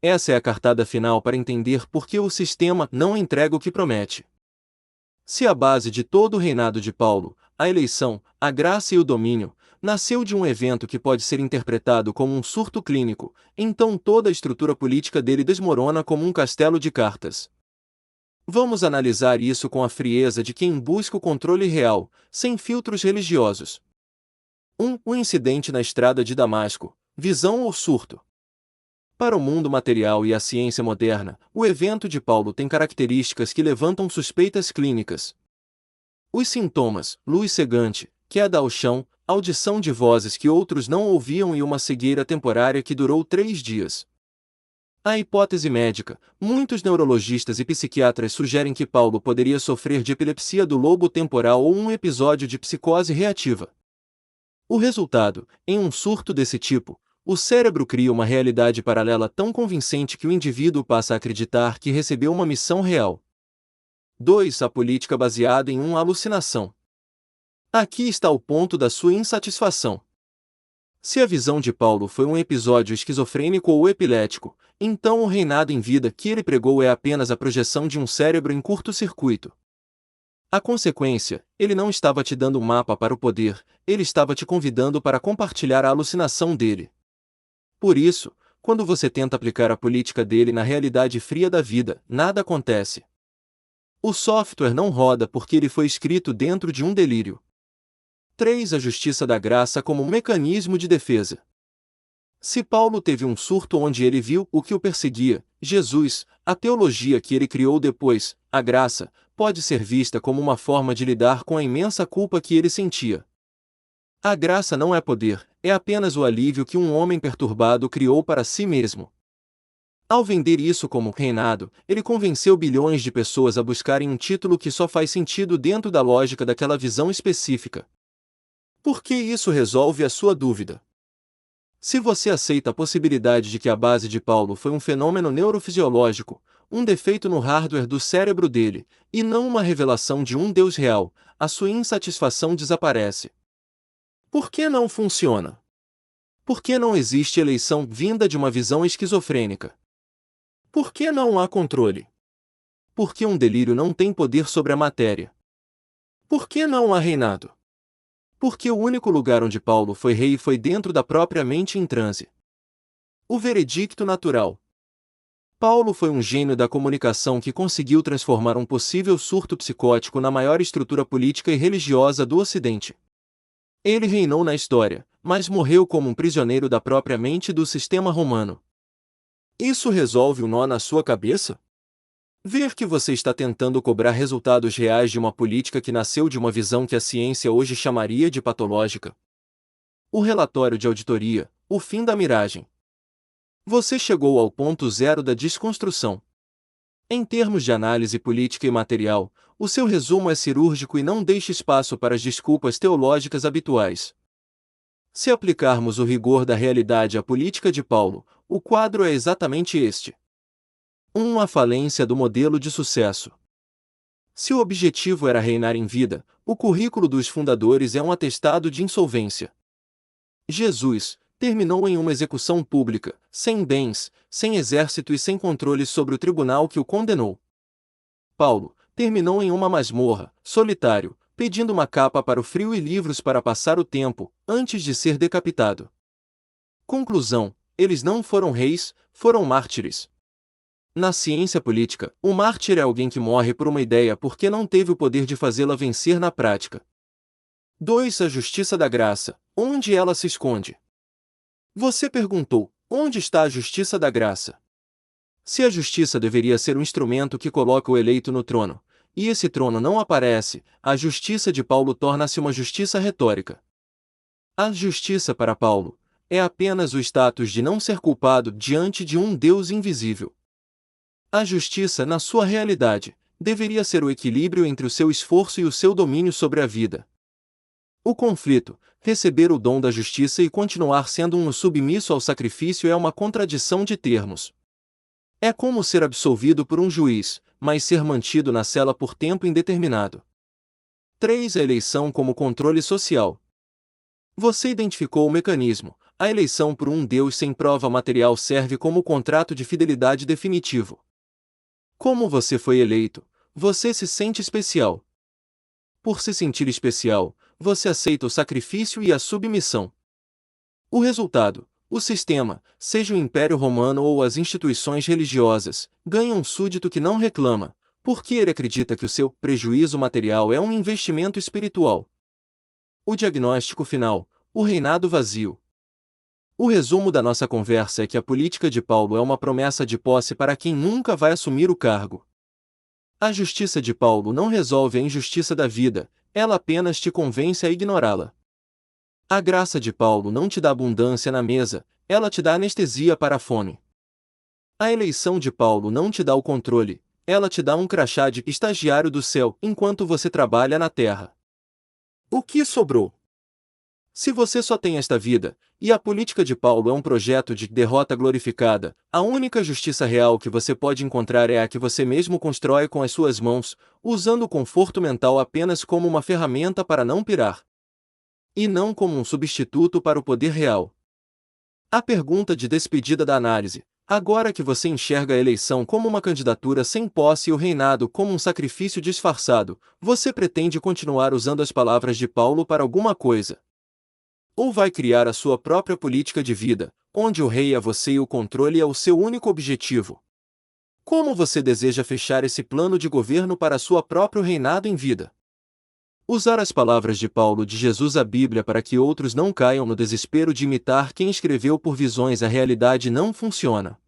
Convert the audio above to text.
Essa é a cartada final para entender por que o sistema não entrega o que promete. Se a base de todo o reinado de Paulo, a eleição, a graça e o domínio, nasceu de um evento que pode ser interpretado como um surto clínico, então toda a estrutura política dele desmorona como um castelo de cartas. Vamos analisar isso com a frieza de quem busca o controle real, sem filtros religiosos. 1. O incidente na estrada de Damasco, visão ou surto. Para o mundo material e a ciência moderna, o evento de Paulo tem características que levantam suspeitas clínicas. Os sintomas: luz cegante, queda ao chão, audição de vozes que outros não ouviam e uma cegueira temporária que durou 3 dias. A hipótese médica: muitos neurologistas e psiquiatras sugerem que Paulo poderia sofrer de epilepsia do lobo temporal ou um episódio de psicose reativa. O resultado: em um surto desse tipo, o cérebro cria uma realidade paralela tão convincente que o indivíduo passa a acreditar que recebeu uma missão real. 2. A política baseada em uma alucinação. Aqui está o ponto da sua insatisfação. Se a visão de Paulo foi um episódio esquizofrênico ou epilético, então o reinado em vida que ele pregou é apenas a projeção de um cérebro em curto-circuito. A consequência: ele não estava te dando um mapa para o poder, ele estava te convidando para compartilhar a alucinação dele. Por isso, quando você tenta aplicar a política dele na realidade fria da vida, nada acontece. O software não roda porque ele foi escrito dentro de um delírio. 3. A justiça da graça como mecanismo de defesa. Se Paulo teve um surto onde ele viu o que o perseguia, Jesus, a teologia que ele criou depois, a graça, pode ser vista como uma forma de lidar com a imensa culpa que ele sentia. A graça não é poder, é apenas o alívio que um homem perturbado criou para si mesmo. Ao vender isso como reinado, ele convenceu bilhões de pessoas a buscarem um título que só faz sentido dentro da lógica daquela visão específica. Por que isso resolve a sua dúvida? Se você aceita a possibilidade de que a base de Paulo foi um fenômeno neurofisiológico, um defeito no hardware do cérebro dele, e não uma revelação de um Deus real, a sua insatisfação desaparece. Por que não funciona? Por que não existe eleição vinda de uma visão esquizofrênica? Por que não há controle? Por que um delírio não tem poder sobre a matéria? Por que não há reinado? Porque o único lugar onde Paulo foi rei foi dentro da própria mente em transe. O veredicto natural. Paulo foi um gênio da comunicação que conseguiu transformar um possível surto psicótico na maior estrutura política e religiosa do Ocidente. Ele reinou na história, mas morreu como um prisioneiro da própria mente e do sistema romano. Isso resolve o nó na sua cabeça? Ver que você está tentando cobrar resultados reais de uma política que nasceu de uma visão que a ciência hoje chamaria de patológica. O relatório de auditoria, o fim da miragem. Você chegou ao ponto zero da desconstrução. Em termos de análise política e material, o seu resumo é cirúrgico e não deixa espaço para as desculpas teológicas habituais. Se aplicarmos o rigor da realidade à política de Paulo, o quadro é exatamente este. 1. A falência do modelo de sucesso. Se o objetivo era reinar em vida, o currículo dos fundadores é um atestado de insolvência. Jesus terminou em uma execução pública, sem bens, sem exército e sem controle sobre o tribunal que o condenou. Paulo terminou em uma masmorra, solitário, pedindo uma capa para o frio e livros para passar o tempo, antes de ser decapitado. Conclusão: eles não foram reis, foram mártires. Na ciência política, o mártir é alguém que morre por uma ideia porque não teve o poder de fazê-la vencer na prática. 2. A justiça da graça. Onde ela se esconde? Você perguntou: onde está a justiça da graça? Se a justiça deveria ser um instrumento que coloca o eleito no trono, e esse trono não aparece, a justiça de Paulo torna-se uma justiça retórica. A justiça para Paulo é apenas o status de não ser culpado diante de um Deus invisível. A justiça, na sua realidade, deveria ser o equilíbrio entre o seu esforço e o seu domínio sobre a vida. O conflito, receber o dom da justiça e continuar sendo um submisso ao sacrifício é uma contradição de termos. É como ser absolvido por um juiz, mas ser mantido na cela por tempo indeterminado. 3. A eleição como controle social. Você identificou o mecanismo, a eleição por um Deus sem prova material serve como contrato de fidelidade definitivo. Como você foi eleito, você se sente especial. Por se sentir especial, você aceita o sacrifício e a submissão. O resultado, o sistema, seja o Império Romano ou as instituições religiosas, ganha um súdito que não reclama, porque ele acredita que o seu prejuízo material é um investimento espiritual. O diagnóstico final, o reinado vazio. O resumo da nossa conversa é que a política de Paulo é uma promessa de posse para quem nunca vai assumir o cargo. A justiça de Paulo não resolve a injustiça da vida, ela apenas te convence a ignorá-la. A graça de Paulo não te dá abundância na mesa, ela te dá anestesia para a fome. A eleição de Paulo não te dá o controle, ela te dá um crachá de estagiário do céu enquanto você trabalha na terra. O que sobrou? Se você só tem esta vida, e a política de Paulo é um projeto de derrota glorificada, a única justiça real que você pode encontrar é a que você mesmo constrói com as suas mãos, usando o conforto mental apenas como uma ferramenta para não pirar. E não como um substituto para o poder real. A pergunta de despedida da análise: agora que você enxerga a eleição como uma candidatura sem posse e o reinado como um sacrifício disfarçado, você pretende continuar usando as palavras de Paulo para alguma coisa? Ou vai criar a sua própria política de vida, onde o rei é você e o controle é o seu único objetivo? Como você deseja fechar esse plano de governo para seu próprio reinado em vida? Usar as palavras de Paulo de Jesus à Bíblia para que outros não caiam no desespero de imitar quem escreveu por visões a realidade não funciona.